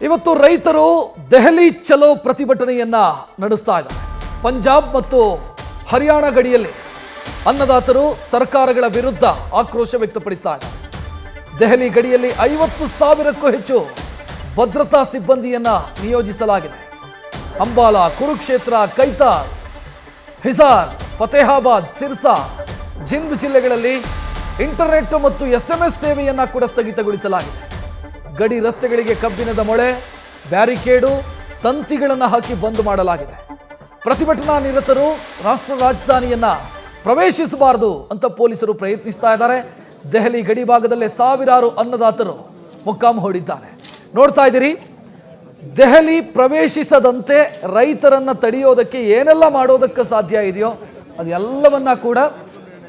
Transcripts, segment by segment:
ಇವತ್ತು ರೈತರು ದೆಹಲಿ ಚಲೋ ಪ್ರತಿಭಟನೆಯನ್ನ ನಡೆಸ್ತಾ ಇದ್ದಾರೆ. ಪಂಜಾಬ್ ಮತ್ತು ಹರಿಯಾಣ ಗಡಿಯಲ್ಲಿ ಅನ್ನದಾತರು ಸರ್ಕಾರಗಳ ವಿರುದ್ಧ ಆಕ್ರೋಶ ವ್ಯಕ್ತಪಡಿಸ್ತಾ ಇದ್ದಾರೆ. ದೆಹಲಿ ಗಡಿಯಲ್ಲಿ 50,000ಕ್ಕೂ ಹೆಚ್ಚು ಭದ್ರತಾ ಸಿಬ್ಬಂದಿಯನ್ನ ನಿಯೋಜಿಸಲಾಗಿದೆ. ಅಂಬಾಲಾ, ಕುರುಕ್ಷೇತ್ರ, ಕೈತಾರ್, ಹಿಸಾರ್, ಫತೇಹಾಬಾದ್, ಸಿರ್ಸಾ, ಜಿಂದ್ ಜಿಲ್ಲೆಗಳಲ್ಲಿ ಇಂಟರ್ನೆಟ್ ಮತ್ತು SMS ಸೇವೆಯನ್ನ ಕೂಡ ಸ್ಥಗಿತಗೊಳಿಸಲಾಗಿದೆ. ಗಡಿ ರಸ್ತೆಗಳಿಗೆ ಕಬ್ಬಿಣದ ಮೊಳೆ, ಬ್ಯಾರಿಕೇಡು, ತಂತಿಗಳನ್ನು ಹಾಕಿ ಬಂದ್ ಮಾಡಲಾಗಿದೆ. ಪ್ರತಿಭಟನಾ ನಿರತರು ರಾಷ್ಟ್ರ ರಾಜಧಾನಿಯನ್ನ ಪ್ರವೇಶಿಸಬಾರದು ಅಂತ ಪೊಲೀಸರು ಪ್ರಯತ್ನಿಸ್ತಾ ಇದ್ದಾರೆ. ದೆಹಲಿ ಗಡಿ ಭಾಗದಲ್ಲೇ ಸಾವಿರಾರು ಅನ್ನದಾತರು ಮೊಕ್ಕಾಂ ಹೂಡಿದ್ದಾರೆ. ನೋಡ್ತಾ ಇದ್ದೀರಿ, ದೆಹಲಿ ಪ್ರವೇಶಿಸದಂತೆ ರೈತರನ್ನ ತಡೆಯೋದಕ್ಕೆ ಏನೆಲ್ಲ ಮಾಡೋದಕ್ಕೆ ಸಾಧ್ಯ ಇದೆಯೋ ಅದೆಲ್ಲವನ್ನ ಕೂಡ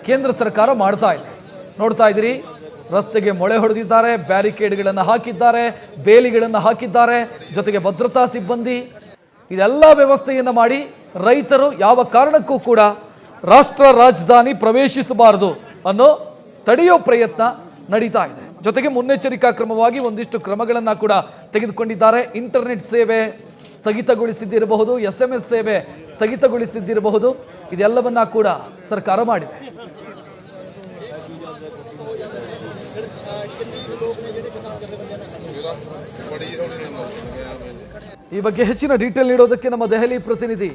ಕೇಂದ್ರ ಸರ್ಕಾರ ಮಾಡ್ತಾ ಇದೆ. ನೋಡ್ತಾ ಇದ್ದೀರಿ, ರಸ್ತೆಗೆ ಮೊಳೆ ಹೊಡೆದಿದ್ದಾರೆ, ಬ್ಯಾರಿಕೇಡ್ಗಳನ್ನು ಹಾಕಿದ್ದಾರೆ, ಬೇಲಿಗಳನ್ನು ಹಾಕಿದ್ದಾರೆ, ಜೊತೆಗೆ ಭದ್ರತಾ ಸಿಬ್ಬಂದಿ ಇದೆಲ್ಲ ವ್ಯವಸ್ಥೆಯನ್ನು ಮಾಡಿ ರೈತರು ಯಾವ ಕಾರಣಕ್ಕೂ ಕೂಡ ರಾಷ್ಟ್ರ ರಾಜಧಾನಿ ಪ್ರವೇಶಿಸಬಾರದು ಅನ್ನೋ ತಡೆಯೋ ಪ್ರಯತ್ನ ನಡೀತಾ ಇದೆ. ಜೊತೆಗೆ ಮುನ್ನೆಚ್ಚರಿಕಾ ಕ್ರಮವಾಗಿ ಒಂದಿಷ್ಟು ಕ್ರಮಗಳನ್ನು ಕೂಡ ತೆಗೆದುಕೊಂಡಿದ್ದಾರೆ. ಇಂಟರ್ನೆಟ್ ಸೇವೆ ಸ್ಥಗಿತಗೊಳಿಸಿದ್ದಿರಬಹುದು, SMS ಸೇವೆ ಸ್ಥಗಿತಗೊಳಿಸಿದ್ದಿರಬಹುದು, ಇದೆಲ್ಲವನ್ನ ಕೂಡ ಸರ್ಕಾರ ಮಾಡಿದೆ. ಈ ಬಗ್ಗೆ ಹೆಚ್ಚಿನ ಡೀಟೇಲ್ ನೀಡೋದಕ್ಕೆ ನಮ್ಮ ದೆಹಲಿ ಪ್ರತಿನಿಧಿ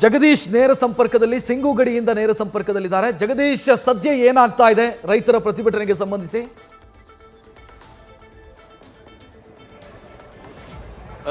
ಜಗದೀಶ್ ನೇರ ಸಂಪರ್ಕದಲ್ಲಿ, ಸಿಂಗು ಗಡಿಯಿಂದ ನೇರ ಸಂಪರ್ಕದಲ್ಲಿದ್ದಾರೆ. ಜಗದೀಶ್, ಸದ್ಯ ಏನಾಗ್ತಾ ಇದೆ ರೈತರ ಪ್ರತಿಭಟನೆಗೆ ಸಂಬಂಧಿಸಿ?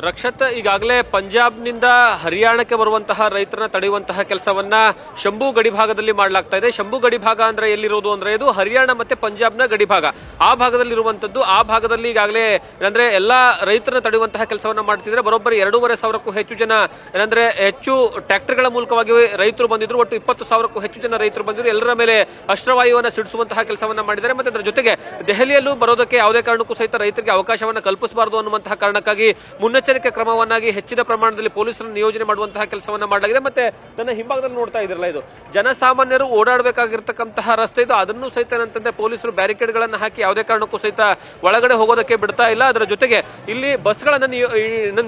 ರಕ್ಷತ್, ಈಗಾಗಲೇ ಪಂಜಾಬ್ನಿಂದ ಹರಿಯಾಣಕ್ಕೆ ಬರುವಂತಹ ರೈತರನ್ನ ತಡೆಯುವಂತಹ ಕೆಲಸವನ್ನ ಶಂಭು ಗಡಿ ಭಾಗದಲ್ಲಿ ಮಾಡಲಾಗ್ತಾ ಇದೆ. ಶಂಭು ಗಡಿ ಭಾಗ ಅಂದ್ರೆ ಎಲ್ಲಿರೋದು ಅಂದ್ರೆ ಇದು ಹರಿಯಾಣ ಮತ್ತೆ ಪಂಜಾಬ್ನ ಗಡಿ ಭಾಗ, ಆ ಭಾಗದಲ್ಲಿರುವಂತದ್ದು. ಆ ಭಾಗದಲ್ಲಿ ಈಗಾಗಲೇ ಏನಂದ್ರೆ ಎಲ್ಲಾ ರೈತರನ್ನ ತಡೆಯುವಂತಹ ಕೆಲಸವನ್ನ ಮಾಡ್ತಿದ್ರೆ ಬರೋಬ್ಬರಿ 2,500ಕ್ಕೂ ಹೆಚ್ಚು ಜನ ಏನಂದ್ರೆ ಹೆಚ್ಚು ಟ್ರ್ಯಾಕ್ಟರ್ಗಳ ಮೂಲಕವಾಗಿ ರೈತರು ಬಂದಿದ್ರು. ಒಟ್ಟು 20,000ಕ್ಕೂ ಹೆಚ್ಚು ಜನ ರೈತರು ಬಂದಿದ್ರು. ಎಲ್ಲರ ಮೇಲೆ ಅಶ್ರವಾಯುವನ್ನ ಸಿಡಿಸುವಂತಹ ಕೆಲಸವನ್ನ ಮಾಡಿದ್ದಾರೆ. ಮತ್ತೆ ಅದರ ಜೊತೆಗೆ ದೆಹಲಿಯಲ್ಲೂ ಬರೋದಕ್ಕೆ ಯಾವುದೇ ಕಾರಣಕ್ಕೂ ಸಹಿತ ರೈತರಿಗೆ ಅವಕಾಶವನ್ನ ಕಲ್ಪಿಸಬಾರದು ಅನ್ನುವಂತಹ ಕಾರಣಕ್ಕಾಗಿ ಮುನ್ನೆಚ್ಚರಿಕೆ ಕ್ರಮವನ್ನಾಗಿ ಹೆಚ್ಚಿನ ಪ್ರಮಾಣದಲ್ಲಿ ಪೊಲೀಸರನ್ನು ನಿಯೋಜನೆ ಮಾಡುವಂತಹ ಕೆಲಸವನ್ನ ಮಾಡಲಾಗಿದೆ. ಮತ್ತೆ ನನ್ನ ಹಿಂಭಾಗದಲ್ಲಿ ನೋಡ್ತಾ ಇದ್ರಲ್ಲ, ಇದು ಜನಸಾಮಾನ್ಯರು ಓಡಾಡಬೇಕಾಗಿರ್ತಕ್ಕಂತಹ ರಸ್ತೆ ಇದು. ಅದನ್ನು ಸಹಿತ ಏನಂತಂದ್ರೆ ಪೊಲೀಸರು ಬ್ಯಾರಿಕೇಡ್ಗಳನ್ನು ಹಾಕಿ ಯಾವುದೇ ಕಾರಣಕ್ಕೂ ಸಹಿತ ಒಳಗಡೆ ಹೋಗೋದಕ್ಕೆ ಬಿಡ್ತಾ ಇಲ್ಲ. ಅದರ ಜೊತೆಗೆ ಇಲ್ಲಿ ಬಸ್ಗಳನ್ನು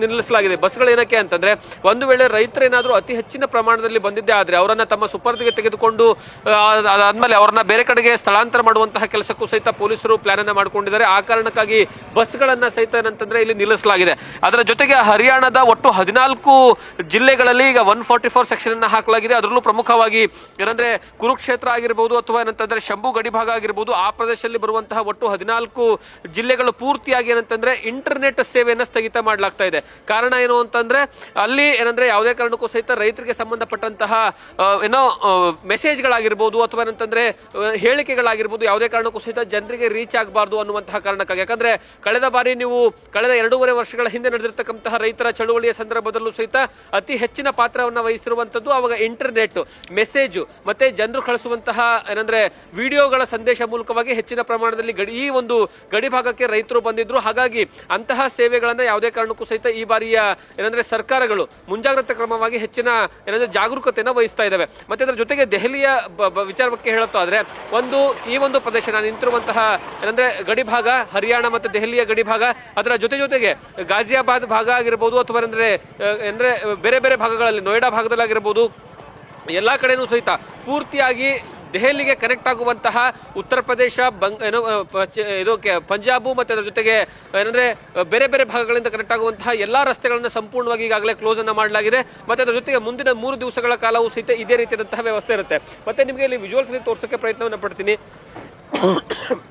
ನಿಲ್ಲಿಸಲಾಗಿದೆ. ಬಸ್ಗಳು ಏನಕ್ಕೆ ಅಂತಂದ್ರೆ, ಒಂದು ವೇಳೆ ರೈತರೇನಾದ್ರೂ ಅತಿ ಹೆಚ್ಚಿನ ಪ್ರಮಾಣದಲ್ಲಿ ಬಂದಿದ್ದೇ ಆದ್ರೆ ಅವರನ್ನ ತಮ್ಮ ಸುಪರ್ದಿಗೆ ತೆಗೆದುಕೊಂಡು ಅದಾದ್ಮೇಲೆ ಅವರನ್ನ ಬೇರೆ ಕಡೆಗೆ ಸ್ಥಳಾಂತರ ಮಾಡುವಂತಹ ಕೆಲಸಕ್ಕೂ ಸಹಿತ ಪೊಲೀಸರು ಪ್ಲಾನ್ ಅನ್ನ ಮಾಡ್ಕೊಂಡಿದ್ದಾರೆ. ಆ ಕಾರಣಕ್ಕಾಗಿ ಬಸ್ಗಳನ್ನ ಸಹಿತ ಏನಂತಂದ್ರೆ ಇಲ್ಲಿ ನಿಲ್ಲಿಸಲಾಗಿದೆ. ಅದರ ಜೊತೆಗೆ ಹರಿಯಾಣದ ಒಟ್ಟು 14 ಜಿಲ್ಲೆಗಳಲ್ಲಿ ಈಗ 144 ಸೆಕ್ಷನ್ ಅನ್ನ ಹಾಕಲಾಗಿದೆ. ಅದರಲ್ಲೂ ಪ್ರಮುಖವಾಗಿ ಏನಂದ್ರೆ ಕುರುಕ್ಷೇತ್ರ ಆಗಿರಬಹುದು ಅಥವಾ ಏನಂತಂದ್ರೆ ಶಂಭು ಗಡಿ ಭಾಗ ಆಗಿರಬಹುದು, ಆ ಪ್ರದೇಶದಲ್ಲಿ ಬರುವಂತಹ ಒಟ್ಟು 14 ಜಿಲ್ಲೆಗಳು ಪೂರ್ತಿಯಾಗಿ ಏನಂತಂದ್ರೆ ಇಂಟರ್ನೆಟ್ ಸೇವೆಯನ್ನ ಸ್ಥಗಿತ ಮಾಡಲಾಗ್ತಾ ಇದೆ. ಕಾರಣ ಏನು ಅಂತಂದ್ರೆ, ಅಲ್ಲಿ ಏನಂದ್ರೆ ಯಾವುದೇ ಕಾರಣಕ್ಕೂ ಸಹಿತ ರೈತರಿಗೆ ಸಂಬಂಧಪಟ್ಟಂತಹ ಏನೋ ಮೆಸೇಜ್ಗಳಾಗಿರ್ಬೋದು ಅಥವಾ ಏನಂತಂದ್ರೆ ಹೇಳಿಕೆಗಳಾಗಿರ್ಬೋದು ಯಾವುದೇ ಕಾರಣಕ್ಕೂ ಸಹಿತ ಜನರಿಗೆ ರೀಚ್ ಆಗಬಾರ್ದು ಅನ್ನುವಂತಹ ಕಾರಣಕ್ಕಾಗಿ. ಯಾಕಂದ್ರೆ ಕಳೆದ ಬಾರಿ ನೀವು ಕಳೆದ 2.5 ವರ್ಷಗಳ ಹಿಂದೆ ನಡೆದಿರ್ತಕ್ಕಂತಹ ರೈತರ ಚಳುವಳಿಯ ಸಂದರ್ಭದಲ್ಲೂ ಸಹಿತ ಅತಿ ಹೆಚ್ಚಿನ ಪಾತ್ರವನ್ನು ವಹಿಸಿರುವಂತದ್ದು ಅವಾಗ ಇಂಟರ್ನೆಟ್ ಮೆಸೇಜ್ ಮತ್ತೆ ಜನರು ಕಳಿಸುವಂತಹ ಏನಂದ್ರೆ ವಿಡಿಯೋಗಳ ಸಂದೇಶ ಮೂಲಕವಾಗಿ ಹೆಚ್ಚಿನ ಪ್ರಮಾಣದಲ್ಲಿ ಈ ಒಂದು ಗಡಿ ಭಾಗಕ್ಕೆ ರೈತರು ಬಂದಿದ್ರು. ಹಾಗಾಗಿ ಅಂತಹ ಸೇವೆಗಳನ್ನ ಯಾವುದೇ ಕಾರಣಕ್ಕೂ ಸಹಿತ ಈ ಬಾರಿಯ ಏನಂದ್ರೆ ಸರ್ಕಾರಗಳು ಮುಂಜಾಗ್ರತಾ ಕ್ರಮವಾಗಿ ಹೆಚ್ಚಿನ ಏನಂದ್ರೆ ಜಾಗರೂಕತೆಯನ್ನು ವಹಿಸ್ತಾ ಇದ್ದಾವೆ. ಮತ್ತೆ ಅದರ ಜೊತೆಗೆ ದೆಹಲಿಯ ವಿಚಾರಕ್ಕೆ ಹೇಳುತ್ತಾದ್ರೆ, ಈ ಒಂದು ಪ್ರದೇಶ ನಾನು ನಿಂತಿರುವಂತಹ ಏನಂದ್ರೆ ಗಡಿ ಭಾಗ ಹರಿಯಾಣ ಮತ್ತೆ ದೆಹಲಿಯ ಗಡಿ ಭಾಗ, ಅದರ ಜೊತೆಗೆ ಗಾಜಿಯಾಬಾದ್ ಭಾಗ ಆಗಿರಬಹುದು ಅಥವಾ ಅಂದ್ರೆ ಬೇರೆ ಬೇರೆ ಭಾಗಗಳಲ್ಲಿ ನೋಯ್ಡಾ ಭಾಗದಲ್ಲಿ ಆಗಿರಬಹುದು, ಎಲ್ಲಾ ಕಡೆನೂ ಸಹಿತ ಪೂರ್ತಿಯಾಗಿ ದೆಹಲಿಗೆ ಕನೆಕ್ಟ್ ಆಗುವಂತಹ ಉತ್ತರ ಪ್ರದೇಶ, ಪಂಜಾಬ್ ಮತ್ತೆ ಅದರ ಜೊತೆಗೆ ಏನಂದ್ರೆ ಬೇರೆ ಬೇರೆ ಭಾಗಗಳಿಂದ ಕನೆಕ್ಟ್ ಆಗುವಂತಹ ಎಲ್ಲಾ ರಸ್ತೆಗಳನ್ನ ಸಂಪೂರ್ಣವಾಗಿ ಈಗಾಗಲೇ ಕ್ಲೋಸ್ ಅನ್ನ ಮಾಡಲಾಗಿದೆ. ಮತ್ತೆ ಅದರ ಜೊತೆಗೆ ಮುಂದಿನ 3 ದಿವಸಗಳ ಕಾಲವೂ ಸಹಿತ ಇದೇ ರೀತಿಯಾದಂತಹ ವ್ಯವಸ್ಥೆ ಇರುತ್ತೆ. ಮತ್ತೆ ನಿಮಗೆ ಇಲ್ಲಿ ವಿಜುವಲ್ಸ್ ತೋರ್ಸೋಕೆ ಪ್ರಯತ್ನವನ್ನ ಪಡ್ತೀನಿ.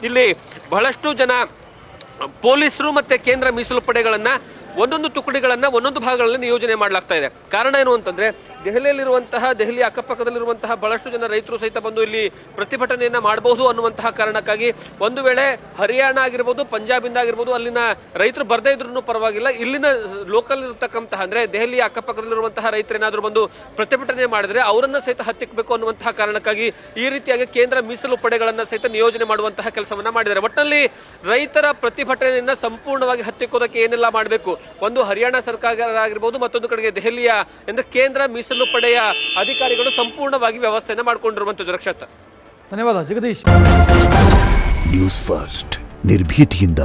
ಇಲ್ಲಿ ಬಹಳಷ್ಟು ಜನ ಪೊಲೀಸರು ಮತ್ತೆ ಕೇಂದ್ರ ಮೀಸಲು ಪಡೆಗಳನ್ನ ಒಂದೊಂದು ತುಕಡಿಗಳನ್ನ ಒಂದೊಂದು ಭಾಗಗಳಲ್ಲಿ ನಿಯೋಜನೆ ಮಾಡಲಾಗ್ತಾ ಇದೆ. ಕಾರಣ ಏನು ಅಂತಂದ್ರೆ, ದೆಹಲಿ ಅಕ್ಕಪಕ್ಕದಲ್ಲಿರುವಂತಹ ಬಹಳಷ್ಟು ಜನ ರೈತರು ಸಹಿತ ಬಂದು ಇಲ್ಲಿ ಪ್ರತಿಭಟನೆಯನ್ನ ಮಾಡಬಹುದು ಅನ್ನುವಂತಹ ಕಾರಣಕ್ಕಾಗಿ ಒಂದು ವೇಳೆ ಹರಿಯಾಣ ಆಗಿರ್ಬೋದು, ಪಂಜಾಬ್ ಇಂದ ಆಗಿರ್ಬೋದು ಅಲ್ಲಿನ ರೈತರು ಬರ್ದೇ ಇದ್ರೂ ಪರವಾಗಿಲ್ಲ, ಇಲ್ಲಿನ ಲೋಕಲ್ ಇರತಕ್ಕಂತಹ ಅಂದ್ರೆ ದೆಹಲಿ ಅಕ್ಕಪಕ್ಕದಲ್ಲಿರುವಂತಹ ರೈತರೇನಾದ್ರೂ ಬಂದು ಪ್ರತಿಭಟನೆ ಮಾಡಿದ್ರೆ ಅವರನ್ನ ಸಹಿತ ಹತ್ತಿಕ್ಕಬೇಕು ಅನ್ನುವಂತಹ ಕಾರಣಕ್ಕಾಗಿ ಈ ರೀತಿಯಾಗಿ ಕೇಂದ್ರ ಮೀಸಲು ಪಡೆಗಳನ್ನ ಸಹಿತ ನಿಯೋಜನೆ ಮಾಡುವಂತಹ ಕೆಲಸವನ್ನ ಮಾಡಿದ್ದಾರೆ. ಒಟ್ಟಿನಲ್ಲಿ ರೈತರ ಪ್ರತಿಭಟನೆಯನ್ನ ಸಂಪೂರ್ಣವಾಗಿ ಹತ್ತಿಕ್ಕೋದಕ್ಕೆ ಏನೆಲ್ಲ ಮಾಡಬೇಕು, ಒಂದು ಹರಿಯಾಣ ಸರ್ಕಾರ ಆಗಿರಬಹುದು, ಮತ್ತೊಂದು ಕಡೆಗೆ ದೆಹಲಿಯ ಅಂದ್ರೆ ಕೇಂದ್ರ ಮೀಸಲು ಪಡೆಯ ಅಧಿಕಾರಿಗಳು ಸಂಪೂರ್ಣವಾಗಿ ವ್ಯವಸ್ಥೆಯನ್ನು ಮಾಡಿಕೊಂಡಿರುವಂತದ್ದು. ರಕ್ಷತ್, ಧನ್ಯವಾದ ಜಗದೀಶ್. ನ್ಯೂಸ್ ಫಸ್ಟ್, ನಿರ್ಭೀತಿಯಿಂದ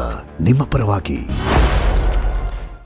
ನಿಮ್ಮ ಪರವಾಗಿ.